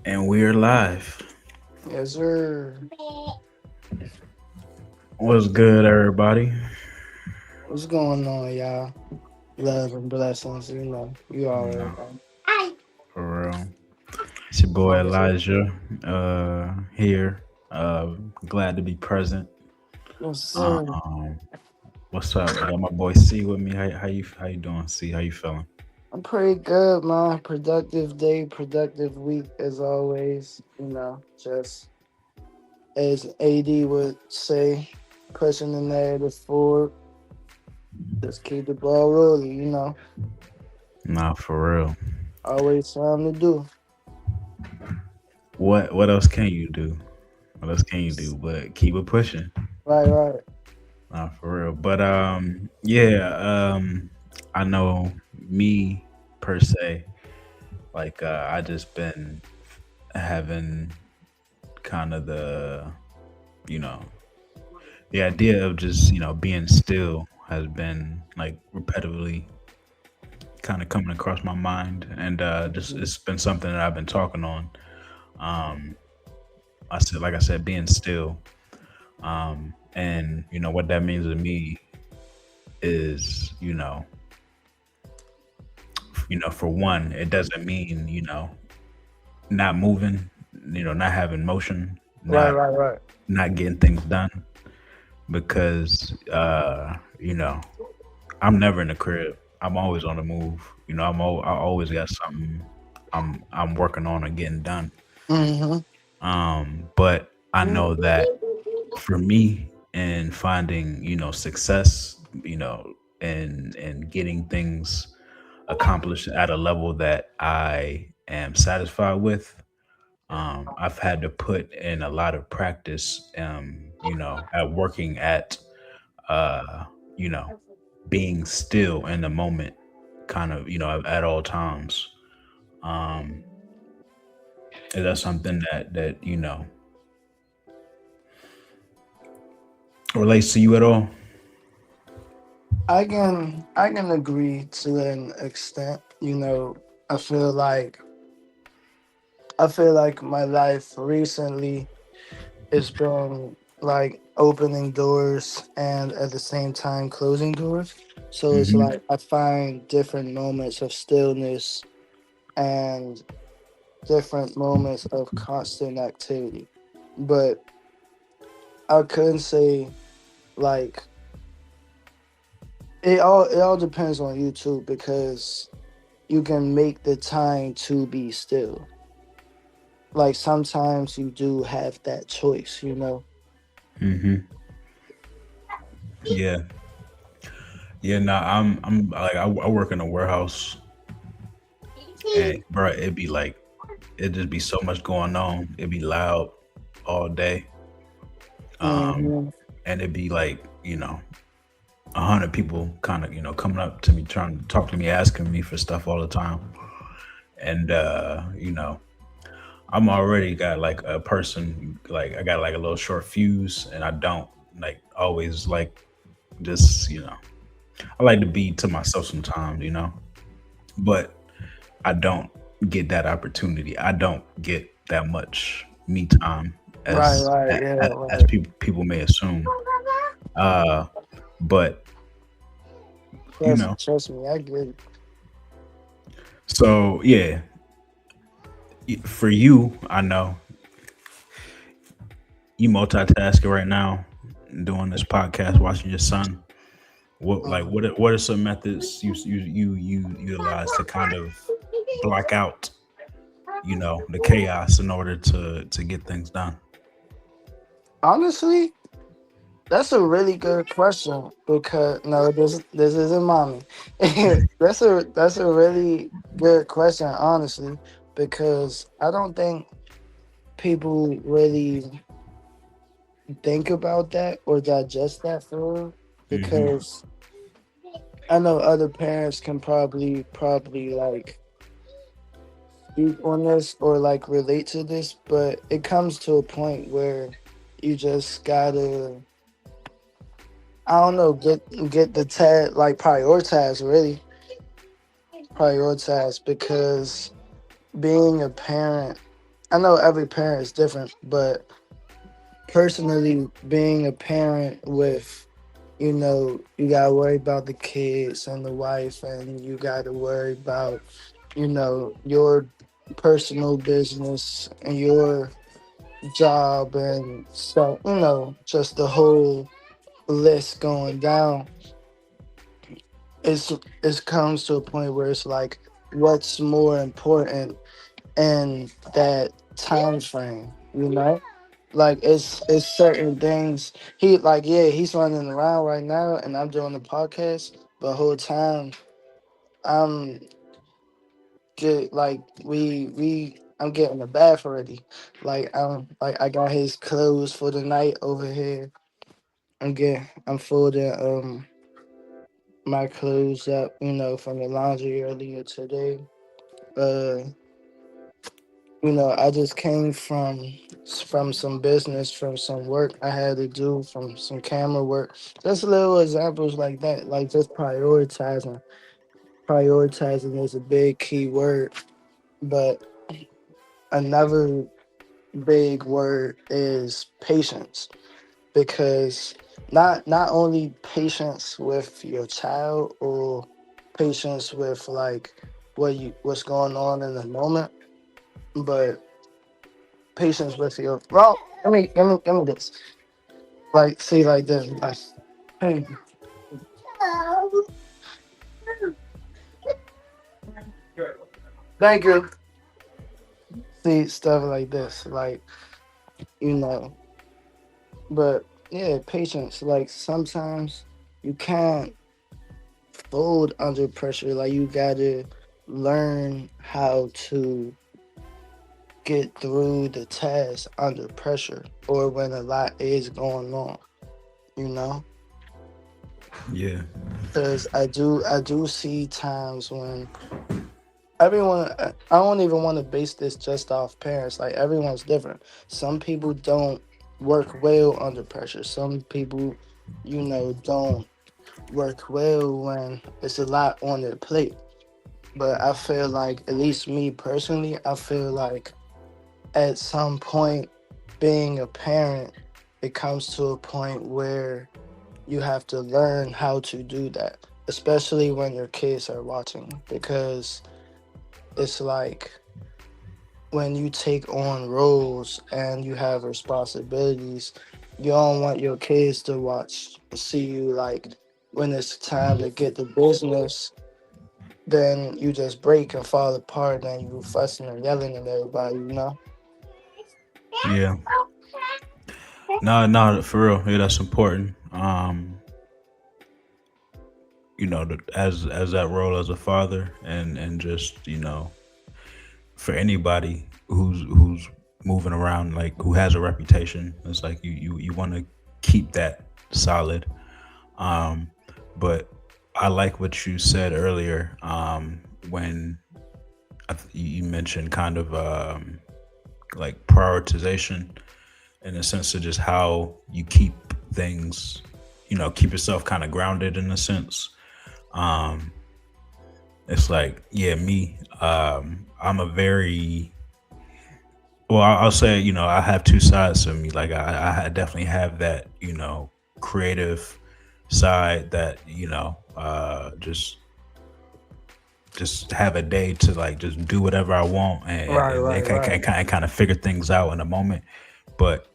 And we're live. Yes, sir. What's good, everybody? What's going on, y'all? Love and blessings, you already No, know. for real. It's your boy Elijah here. Glad to be present. Yes, Uh, sir. um, what's up? I got my boy C with me. How you doing, C? How you feeling? I'm pretty good, man. Productive day, productive week as always. Just as AD would say, pushing the narrative forward. Just keep the ball rolling. Nah, for real. Always something to do. What else can you do? What else can you do but keep it pushing? Right, right. Nah, for real. But yeah. I know me per se. Like I just been having kind of you know the idea of just being still has been like repetitively kind of coming across my mind, and just it's been something that I've been talking on. um like I said, being still. And what that means to me is, for one, it doesn't mean not moving, not having motion, Right, not right, right. not getting things done, because I'm never in the crib. I'm always on the move. I always got something I'm working on and getting done. Mm-hmm. But I know that for me, and finding success, and getting things accomplished at a level that I am satisfied with, I've had to put in a lot of practice, at working at uh, you know, being still in the moment, kind of, at all times. Um, is that something that relates to you at all? I can agree to an extent. I feel like I feel like my life recently has been like opening doors and at the same time closing doors. So it's Hmm. like I find different moments of stillness and different moments of constant activity. But I couldn't say like it all depends on you too because you can make the time to be still. Like sometimes you do have that choice. Hmm. Yeah, yeah. No, I'm like I work in a warehouse, and bro, it'd be like it'd just be so much going on. It'd be loud all day, um, Hmm. and it'd be like 100 people kind of coming up to me trying to talk to me, asking me for stuff all the time, and I'm already got like a person, like I got like a little short fuse, and I don't like always like just I like to be to myself sometimes, but I don't get that opportunity. I don't get that much me time Right, as right, yeah, as right. people may assume. Uh, but you know, Trust me, I get it. so yeah, for you, I know you multitasking right now, doing this podcast, watching your son. What are some methods you utilize to kind of block out the chaos in order to get things done? Honestly, that's a really good question because no, this isn't mommy. That's a really good question, honestly, because I don't think people really think about that or digest that for real. Hmm. Because I know other parents can probably like speak on this or like relate to this, but it comes to a point where you just gotta I don't know, get the like prioritize really prioritize because being a parent I know every parent is different, but personally, being a parent with, you gotta worry about the kids and the wife, and you gotta worry about, your personal business and your job, and so, just the whole list going down. It comes to a point where it's like, what's more important in that time frame, like it's certain things. He like, yeah, he's running around right now and I'm doing the podcast, but the whole time I'm get like we I'm getting the bath already. Like I got his clothes for the night over here. I'm folding my clothes up, from the laundry earlier today. Uh I just came from some business, from some work I had to do, from some camera work. Just little examples like that, like just prioritizing. Prioritizing is a big key word, but another big word is patience, because not only patience with your child, or patience with like what's going on in the moment, but patience with your, well, let me this. Like, see, like this. Like, hey, thank you. See, stuff like this. Like, you know. But yeah, patience. Like, sometimes you can't fold under pressure. Like, you gotta learn how to get through the task under pressure, or when a lot is going on, you know? Yeah. Because I do see times when everyone, I don't even want to base this just off parents. Like, everyone's different. Some people don't work well under pressure. Some people, don't work well when it's a lot on their plate. But I feel like, at least me personally, I feel like at some point, being a parent, it comes to a point where you have to learn how to do that, especially when your kids are watching, because it's like, when you take on roles and you have responsibilities, you don't want your kids to see you, like, when it's time to get the business, then you just break and fall apart, and you fussing and yelling at everybody. Yeah. No, no, for real. Yeah, that's important. As that role as a father, and just, for anybody who's moving around, like, who has a reputation, it's like you want to keep that solid. Um, but I like what you said earlier, when you mentioned kind of, like, prioritization, in a sense of just how you keep things, keep yourself kind of grounded, in a sense. Um, it's like, yeah, me, I'm a very, well, I'll say, I have two sides to me. Like, I definitely have that, creative side, that, just have a day to, like, just do whatever I want, Right, and right, right. kind of figure things out in a moment. But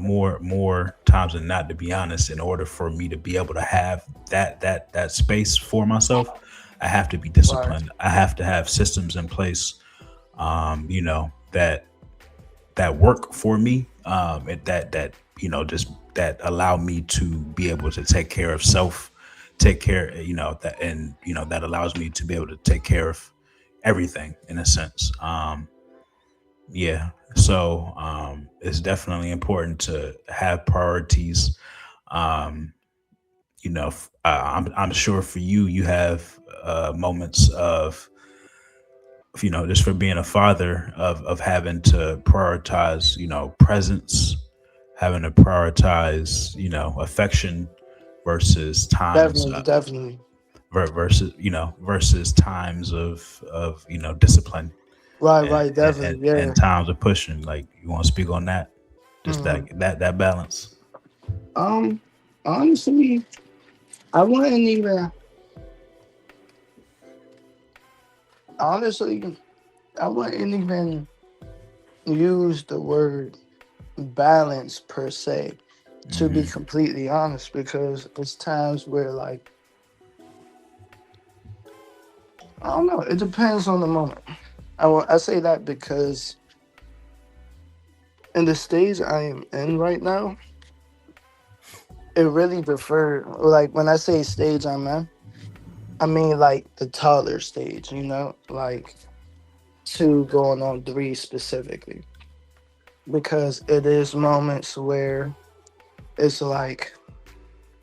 more times than not, to be honest, in order for me to be able to have that space for myself, I have to be Right. disciplined. I have to have systems in place, that work for me, just that allow me to be able to take care of self, take care, that, and that allows me to be able to take care of everything, in a sense. Yeah. So, it's definitely important to have priorities. Um, I'm sure for you, you have, moments of, just for being a father, of having to prioritize, presence, having to prioritize, affection, versus times, Definitely, definitely. versus times of, discipline. Right, and, right, definitely, yeah. and times are pushing. Like, you want to speak on that? Just Hmm. that balance. Um, honestly, I wouldn't even honestly, I wouldn't even use the word balance per se, to be Hmm. completely honest, because it's times where like I don't know. It depends on the moment. I say that because in the stage I am in right now, it really refer like when I say stage I'm in, I mean like the toddler stage. Like 2 going on 3 specifically, because it is moments where it's like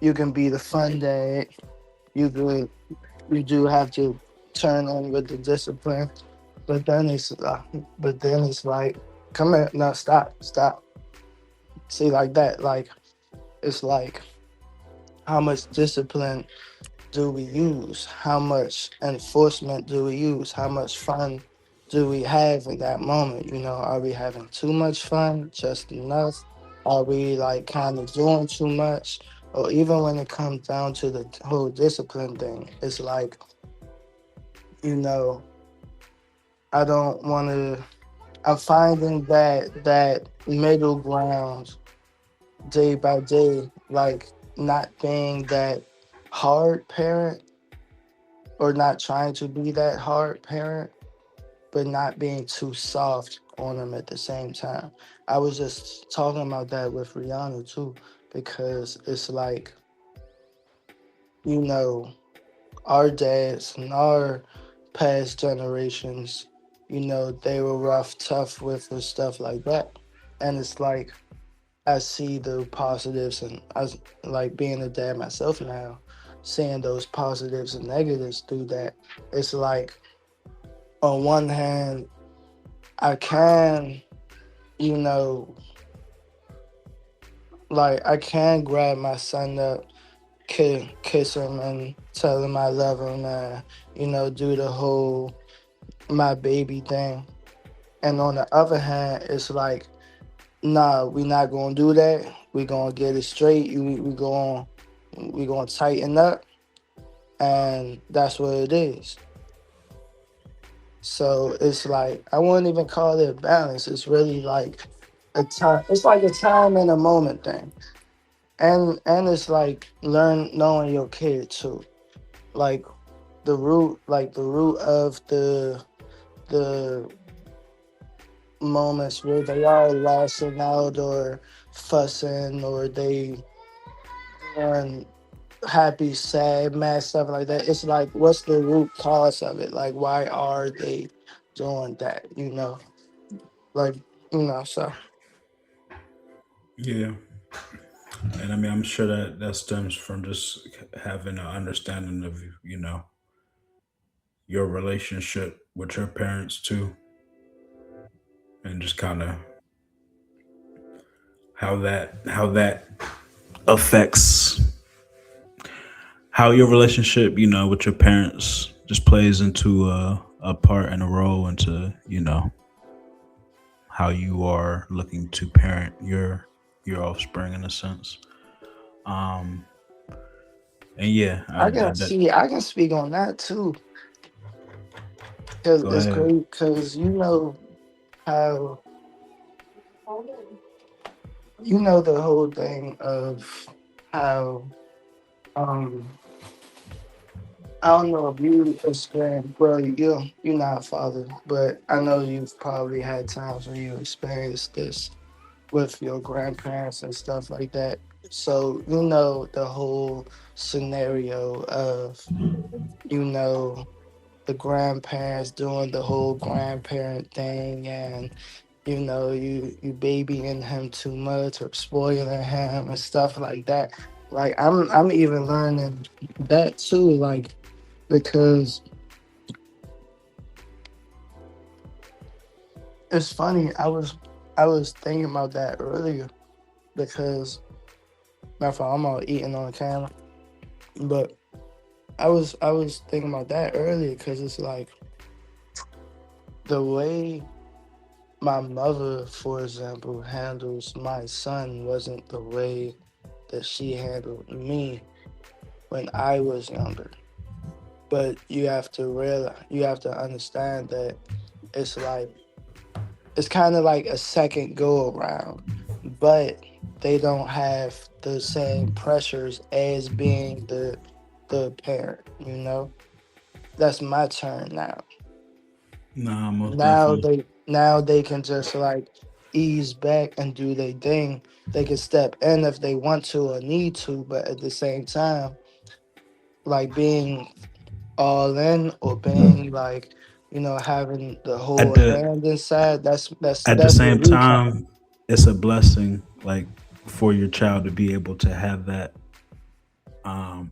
you can be the fun dad. You do you do have to turn on with the discipline, but then it's like, come here, no, stop. See, like that, like it's like how much discipline do we use? How much enforcement do we use? How much fun do we have in that moment? Are we having too much fun? Just enough? Are we like kind of doing too much? Or even when it comes down to the whole discipline thing, it's like, you know, I don't want to. I'm finding that middle ground day by day, like not being that hard parent or not trying to be that hard parent, but not being too soft on them at the same time. I was just talking about that with Rihanna too, because it's like, you know, our dads and our past generations, they were rough, tough with the stuff like that. And it's like, I see the positives, and like being a dad myself now, seeing those positives and negatives through that. It's like, on one hand, I can, you know, like I can grab my son up, kiss him, and tell him I love him, and do the whole my baby thing. And on the other hand, it's like, nah, we not gonna do that. We gonna get it straight. We gonna tighten up, and that's what it is. So it's like I wouldn't even call it balance. It's really like a time. It's like a time and a moment thing, and it's like learn knowing your kid too. Like the root of the moments where they are lashing out or fussing, or they doing happy, sad, mad stuff like that. It's like, what's the root cause of it? Like, why are they doing that? Like, so Yeah, and I mean, I'm sure that that stems from just having an understanding of, your relationship with your parents too, and just kind of how that affects how your relationship, with your parents just plays into a part and a role into, how you are looking to parent your offspring in a sense. Um, and yeah, I can speak on that too, because go it's ahead. great. Because how the whole thing of how um I don't know if you experienced, well, you're not a father, but I know you've probably had times when you experienced this with your grandparents and stuff like that. So the whole scenario of you know the grandparents doing the whole grandparent thing, and you babying him too much or spoiling him and stuff like that. Like I'm even learning that too, like, because it's funny. I was thinking about that earlier, because matter of fact, I'm all eating on the camera, but I was thinking about that earlier, because it's like the way my mother, for example, handles my son wasn't the way that she handled me when I was younger. But you have to understand that it's like it's kind of like a second go around, but they don't have the same pressures as being the parent. You know, that's my turn now. Nah, most definitely. Now they can just like ease back and do their thing. They can step in if they want to or need to, but at the same time, like being all in or being like, having the At whole the hand inside, at the that's where same we come. time, it's a blessing, like for your child to be able to have that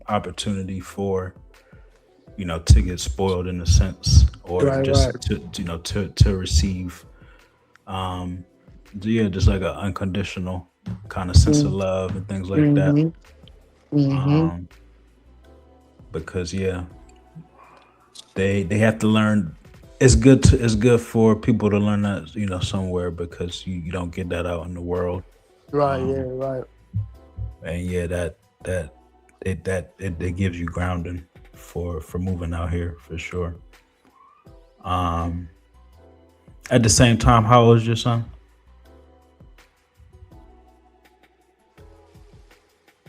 opportunity for to get spoiled in a sense, or Right, right. just to to receive um yeah, just like an unconditional kind of sense of love and things like that. Mm-hmm. Mm-hmm. um because yeah, they have to learn. It's good for people to learn that somewhere, because you don't get that out in the world. Right, yeah, um right. and yeah, that it gives you grounding for moving out here for sure. um at the same time, how old is your son?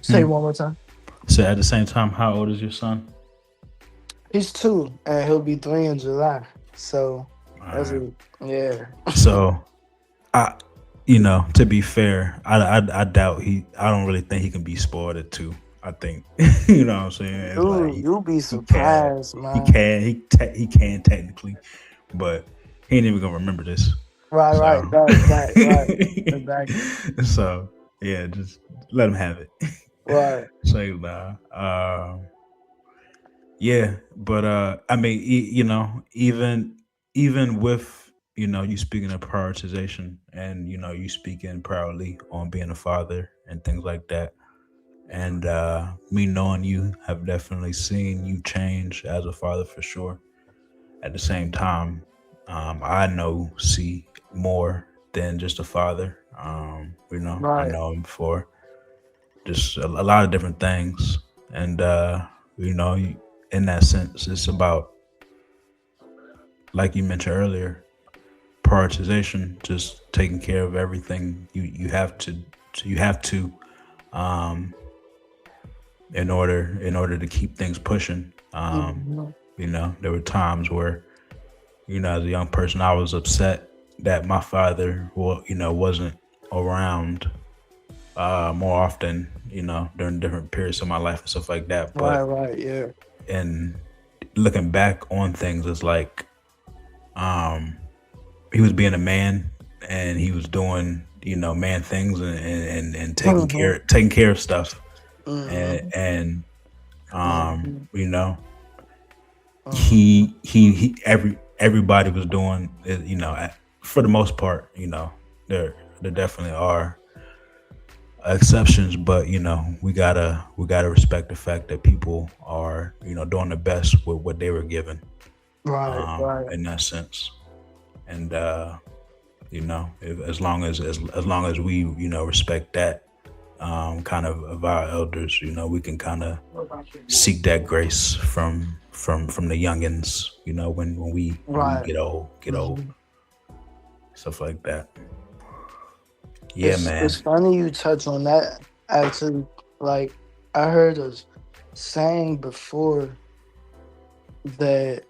Say Hmm? it one more time. So at the same time, how old is your son? He's 2 and he'll be 3 in July. So All that's right. a yeah. So I, to be fair, I doubt I don't really think he can be spoiled at 2. I think, you know what I'm saying. It's like Dude, you'll be he can, surprised, man. he can technically, but he ain't even gonna remember this. Right, right, So, right. Exactly. so yeah, just let him have it. Right. Say nah. Yeah, but I mean, even with you speaking of prioritization, and you speaking proudly on being a father and things like that, and me knowing you, have definitely seen you change as a father for sure. At the same time, I see more than just a father. I Right. know him for just a lot of different things, and you know you- in that sense, it's about, like you mentioned earlier, prioritization, just taking care of everything you have to, um in order to keep things pushing. Mhm. There were times where, as a young person, I was upset that my father, wasn't around more often, during different periods of my life and stuff like that. Right, But right, yeah. and looking back on things, it's like, um he was being a man, and he was doing man things, and Mhm. taking care of stuff, and Mhm. Mhm. you know Mhm. he everybody was doing it, for the most part. There definitely are exceptions, but we gotta respect the fact that people are doing the best with what they were given, Right, right. in that sense. And as long as we respect that, kind of our elders, we can kind of seek that grace from the youngins, when we Right. get old, Mhm. stuff like that. Yeah, man. It's funny you touch on that. Actually, like I heard a saying before that.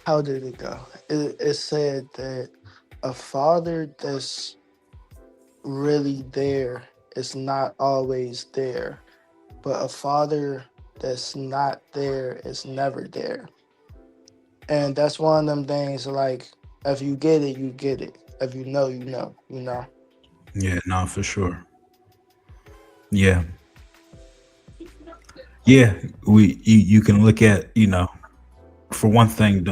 How did it go? It said that a father that's really there is not always there, but a father that's not there is never there. And that's one of them things like if you get it, you get it. If you know, you know, you know. Yeah, no, for sure. Yeah, yeah. You can look at, for one thing,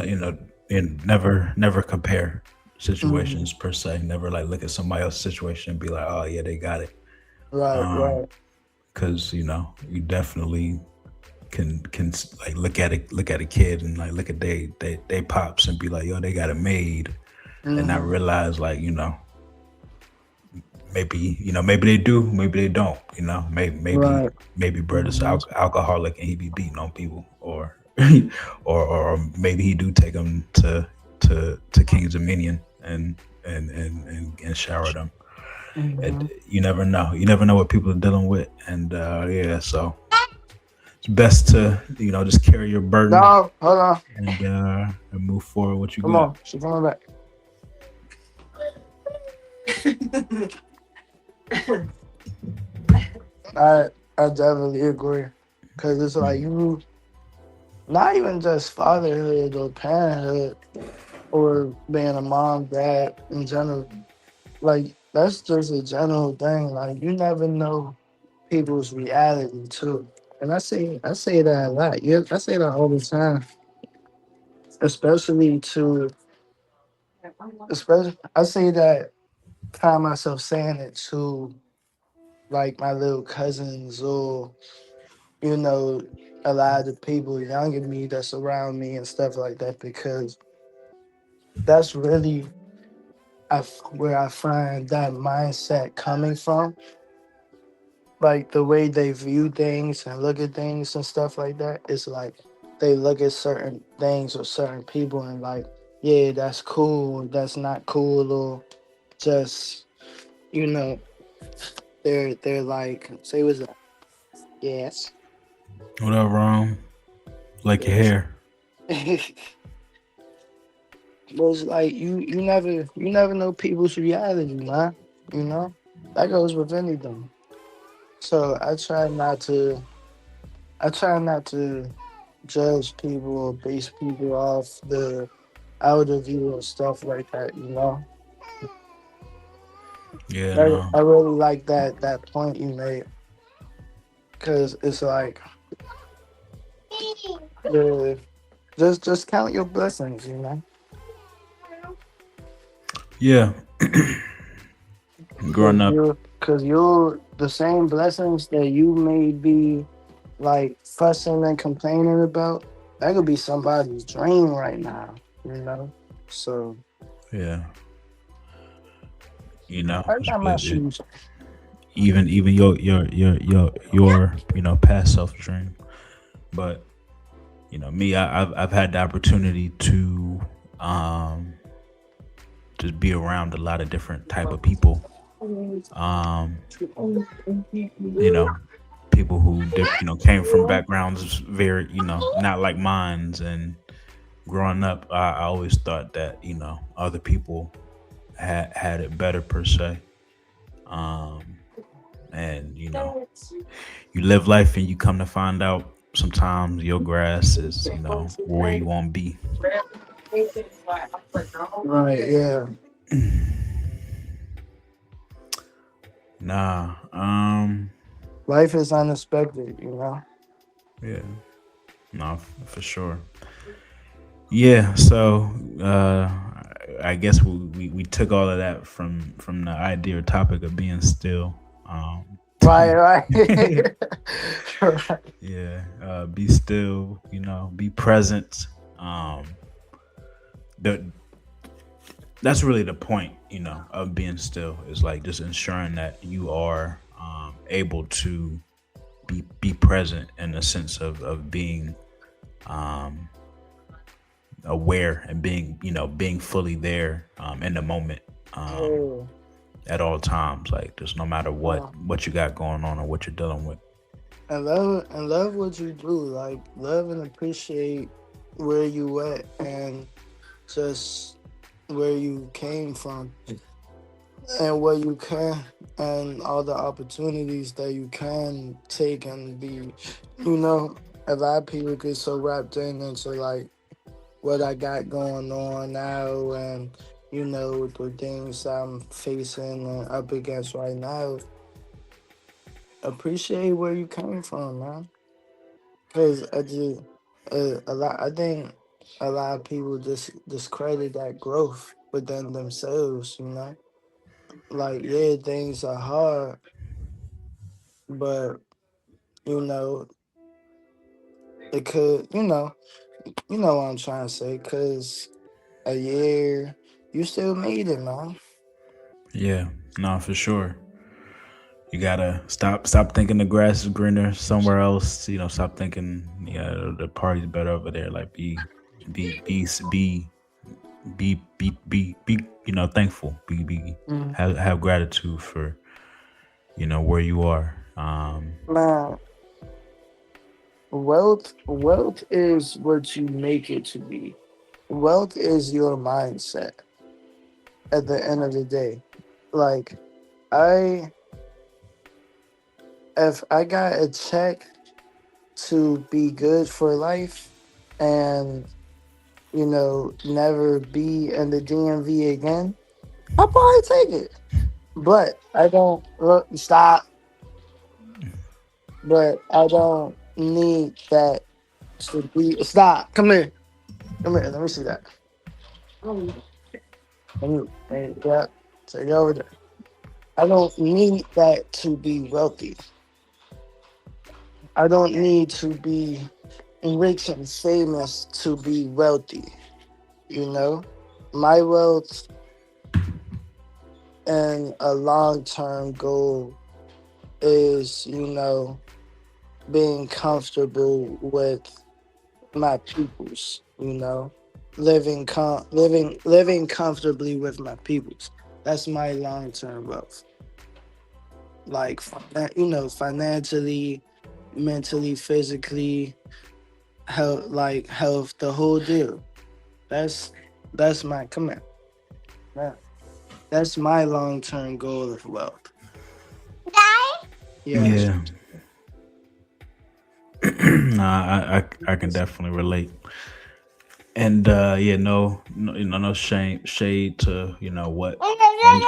and never compare Mhm. situations per se. Never like look at somebody else's situation and be like, oh yeah, they got it. Right, Um, right. because you definitely can like look at a kid and like look at they pops and be like, yo, they got it made, and not Hmm. realize like maybe maybe they do, maybe they don't. Right. Maybe Brett is Hmm. alcoholic and he be beating on people, or or maybe he do take them to King's Dominion and shower them. Hmm. You never know. You never know what people are dealing with, and yeah, so it's best to just carry your burden No, hold on. and move forward. What you Come got? on. She's coming back. I I definitely agree. Cause it's like you, not even just fatherhood or parenthood or being a mom, dad in general. Like that's just a general thing. Like you never know people's reality too. And I say that a lot. Yeah, I say that all the time. Especially to especially I say that, find myself saying it to like my little cousins or you know, a lot of the people younger than me that's around me and stuff like that because that's really where I find that mindset coming from. Like the way they view things and look at things and stuff like that. It's like they look at certain things or certain people and like, yeah, that's cool, that's not cool, or just you know, they're like, say what's that? Yes, Whatever. Like your yes. hair. Was like you never know people's reality, man. You know that goes with anything. So I try not to judge people or base people off the outer view and stuff like that. Yeah, I, no. I really like that point you made because it's like uh, just count your blessings. Yeah, growing up. Because you're the same blessings that you may be like fussing and complaining about, that could be somebody's dream right now, you know? So Yeah, I got my shoes. even your past self dream. But me, I've had the opportunity to um just be around a lot of different type of people. Um, you know, people who came from backgrounds very not like mine's, and growing up, I always thought that other people had it better per se. Um, and you live life and you come to find out sometimes your grass is where you want to be. Right, yeah. Nah. Life is unexpected. Yeah. No, for sure. Yeah. So I guess we took all of that from the idea or topic of being still. Right, right. Right. Yeah. Be still. Be present. Um, the that's really the point, of being still, is like just ensuring that you are able to be present in the sense of being um, aware and being fully there in the moment Yeah. at all times, like just no matter Uh, what you got going on or what you're dealing with. and love what you do. Like love and appreciate where you at and just where you came from and what you can and all the opportunities that you can take and be, you know, a lot of people get so wrapped into like what I got going on now and the things I'm facing and up against right now. Appreciate where you came from, man. Because I think a lot of people just discredit that growth within themselves. Like, yeah, things are hard, but you know, It could, you know what I'm trying to say. Cause a year, you still made it, man. Yeah, no, for sure. You gotta stop thinking the grass is greener somewhere else. Stop thinking yeah the party's better over there. Like be be be be thankful. Be Mm. have gratitude for where you are. Man, wealth is what you make it to be. Wealth is your mindset at the end of the day. Like I if I got a check to be good for life and never be in the DMV again, I'll probably take it. But I don't stop. But I don't need that to be stop. Come here. Come here. Let me see that. Hey, yeah. Take it over there. I don't need that to be wealthy. I don't need to be rich and famous to be wealthy. You know, my wealth and a long term goal is, being comfortable with my peoples, living comfortably with my peoples. That's my long term wealth. Like financially, mentally, physically, health, the whole deal. That's that's my come here. That- That's my long term goal of wealth. Yes. Yeah, nah, I can definitely relate. And yeah, no, no shade to what any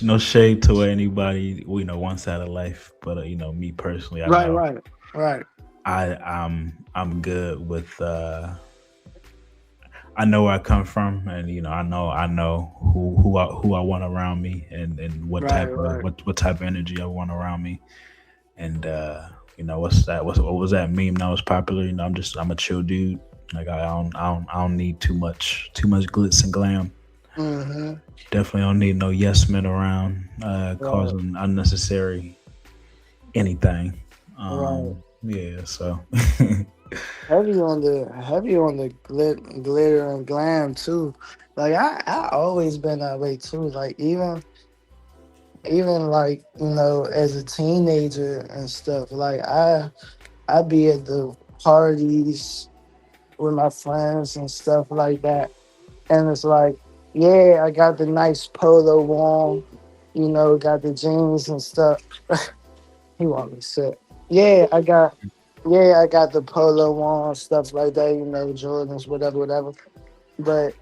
no shade to what anybody wants out of life. But me personally, I Right, know right, right, I'm good with I know where I come from, and I know who I want around me, and what right, type of right. what type of energy I want around me, and what's that? What was that meme that was popular? I'm a chill dude. Like I don't need too much glitz and glam. Mm-hmm. Definitely don't need no yes men around Right, causing unnecessary anything. right. Yeah, so Heavy on the glitter and glam too. Like I always been that way too. Like even like as a teenager and stuff. Like I be at the parties with my friends and stuff like that, and it's like, yeah, I got the nice polo on, got the jeans and stuff. He want me sick. Yeah, I got the polo on, stuff like that, Jordans, whatever, whatever. But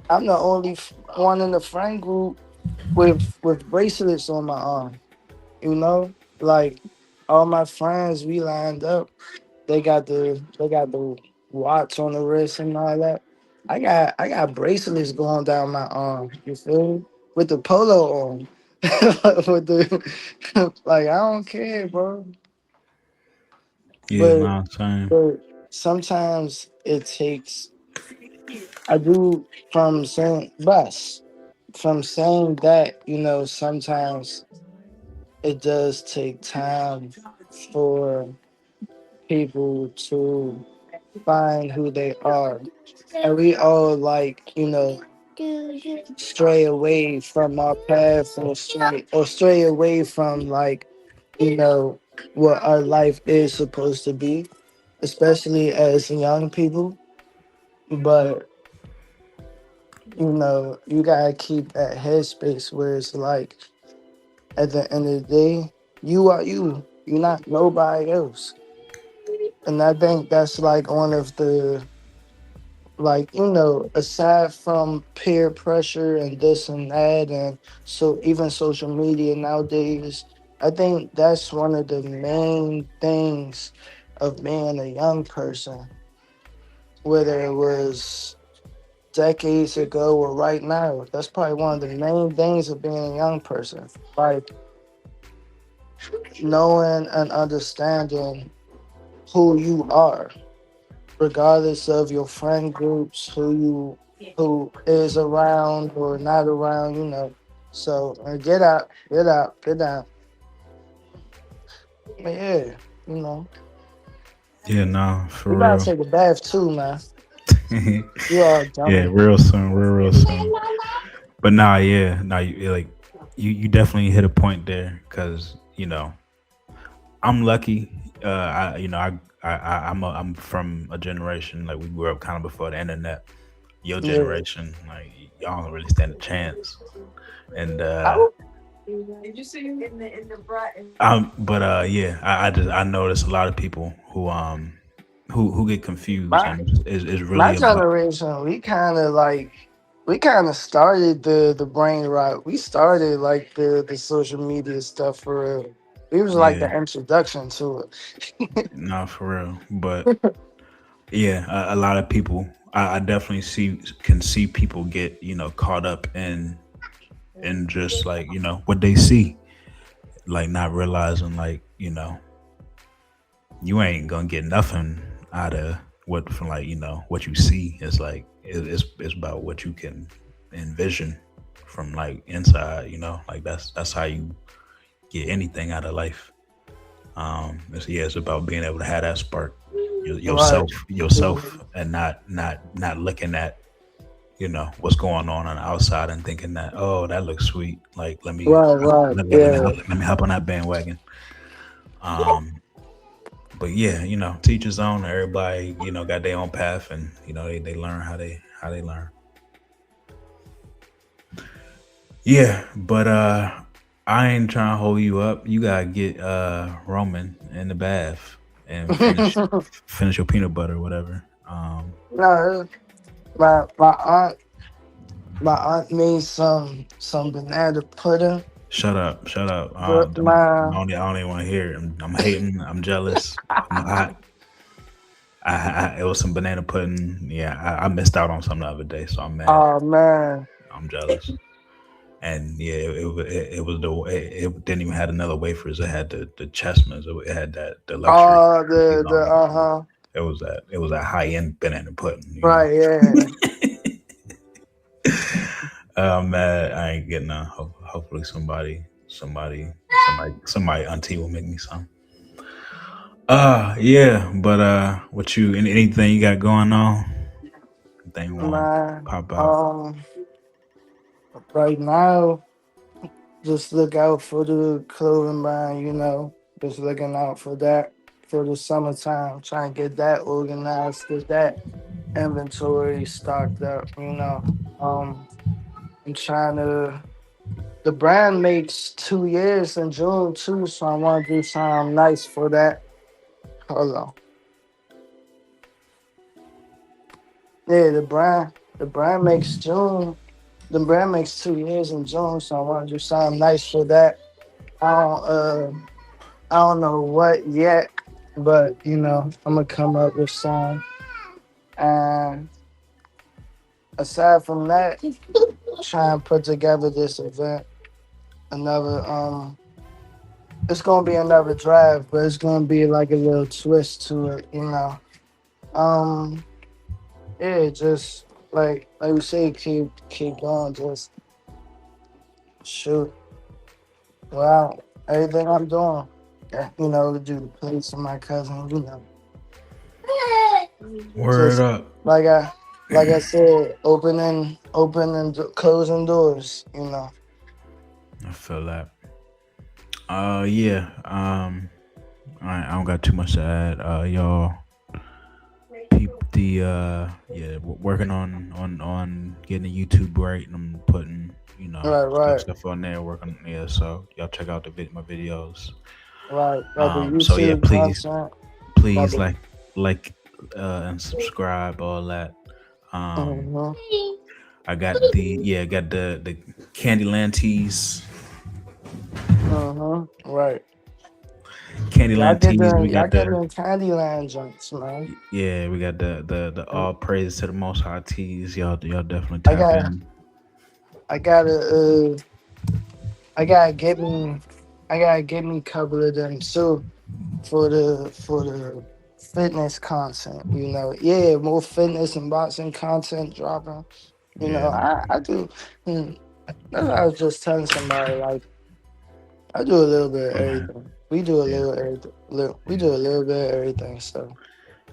I'm the only one in the friend group with bracelets on my arm. Like all my friends, we lined up. They got the watch on the wrist and all that. I got bracelets going down my arm. You feel me? With the polo on. With the like I don't care, bro. yeah, But no, same. but sometimes it takes I do from saying that, sometimes it does take time for people to find who they are. And we all like, stray away from our path or stray away from like, you know, what our life is supposed to be, especially as young people. But you gotta keep that headspace where it's like at the end of the day, you are you. You're not nobody else. And I think that's like one of the like, aside from peer pressure and this and that and so even social media nowadays, I think that's one of the main things of being a young person, whether it was decades ago or right now. That's probably one of the main things of being a young person. Like knowing and understanding who you are, regardless of your friend groups, who is around or not around, So get out, get out, get down. But yeah, you know, Yeah, no, you for gotta real. take a bath too, man. You are Yeah, dummy. real soon, real soon. But nah, yeah, nah, like you definitely hit a point there because I'm lucky. I you know I'm from a generation like we grew up kind of before the internet. Your Yeah. generation, like y'all don't really stand a chance. And I, but yeah, I notice a lot of people who get confused my and is my really about generation, we kind of started the brain rot. We started like the social media stuff for real. We was like yeah, the introduction to it. not for real. But yeah, a lot of people I definitely can see people get caught up in just like what they see, like not realizing like you ain't gonna get nothing out of what from like what you see. It's like it's about what you can envision from like inside. Like that's how you get anything out of life. It's about being able to have that spark Right. yourself, and not looking at what's going on the outside and thinking that, oh, that looks sweet, like Right, right. Yeah. let me hop on that bandwagon. um but yeah, teach his own. Everybody got their own path, and they learn how they learn. Yeah, but I ain't trying to hold you up. You gotta get Roman in the bath and finish your peanut butter or whatever. No, my aunt made some banana pudding. Shut up. But my I don't even want to hear it. I'm hating. I'm jealous. I'm hot. It was some banana pudding. Yeah, I missed out on some the other day, so I'm mad. Oh man. I'm jealous. And yeah, it was it didn't even have another wafers. It had the chestnuts. It had that the luxury. Oh the uh-huh. It was a high end banana pudding. Right, yeah. Man, I ain't getting none. Hopefully somebody auntie will make me some. Yeah, but what you anything you got going on? Anything you want to Man. pop out? Right now, just look out for the clothing line, Just looking out for that for the summertime. Trying to get that organized, get that inventory stocked up. I'm trying to the brand makes 2 years in June too, so I want to do something nice for that. Hold on. Yeah, the brand makes June. The brand makes 2 years in June, so I want to do something nice for that. I don't I don't know what yet, but I'm gonna come up with some. And aside from that, try and put together this event. Another it's gonna be another drive, but it's gonna be like a little twist to it. Um, yeah, just like we say, keep going, just shoot. Well, everything I'm doing, to do the place of my cousin. Word Just up. like I said, opening, closing doors. I feel that. Yeah. I don't got too much to add. Y'all peep the yeah, working on getting the YouTube right, and I'm putting Right, right, stuff on there. Working, yeah. So y'all check out my videos. right. Got the So yeah, YouTube content. Got please the like and subscribe, all that. Um, uh-huh, I got the Candyland tees. uh-huh, right. Y'all Candyland get tees. them, We y'all got get the them Candyland joints, man. yeah, we got the Mm. all praise to the Most High tees. Y'all definitely I tap got, in. I gotta get me. I gotta get me a couple of them too for the fitness content. You know, yeah, more fitness and boxing content dropping. You know, Yeah. I do. hmm, That's what I was just telling somebody. Like, I do a little bit of Okay. everything. We do a Yeah. little everything. We Yeah. do a little bit of everything. So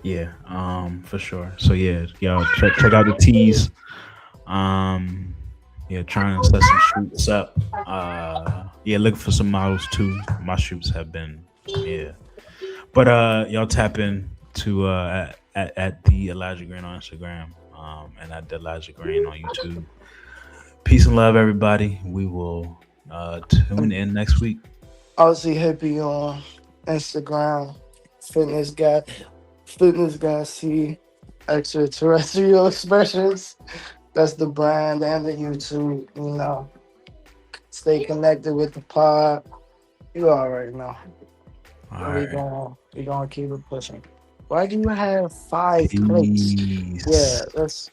Yeah. For sure. So yeah, y'all check out the teas. Um, yeah, trying to set some shoots up. Yeah, looking for some models too. My shoots have been, yeah. But y'all tap in to at the Elijah Green on Instagram, and at the Elijah Green on YouTube. Peace and love, everybody. We will tune and in next week. Aussie hippie on Instagram, fitness guy, fitness guy. See extraterrestrial expressions. That's the brand and the YouTube. You know, stay connected with the pod. You already know. All And right. we gonna keep it pushing. Why do you have 5 plates? Peace. Yeah, that's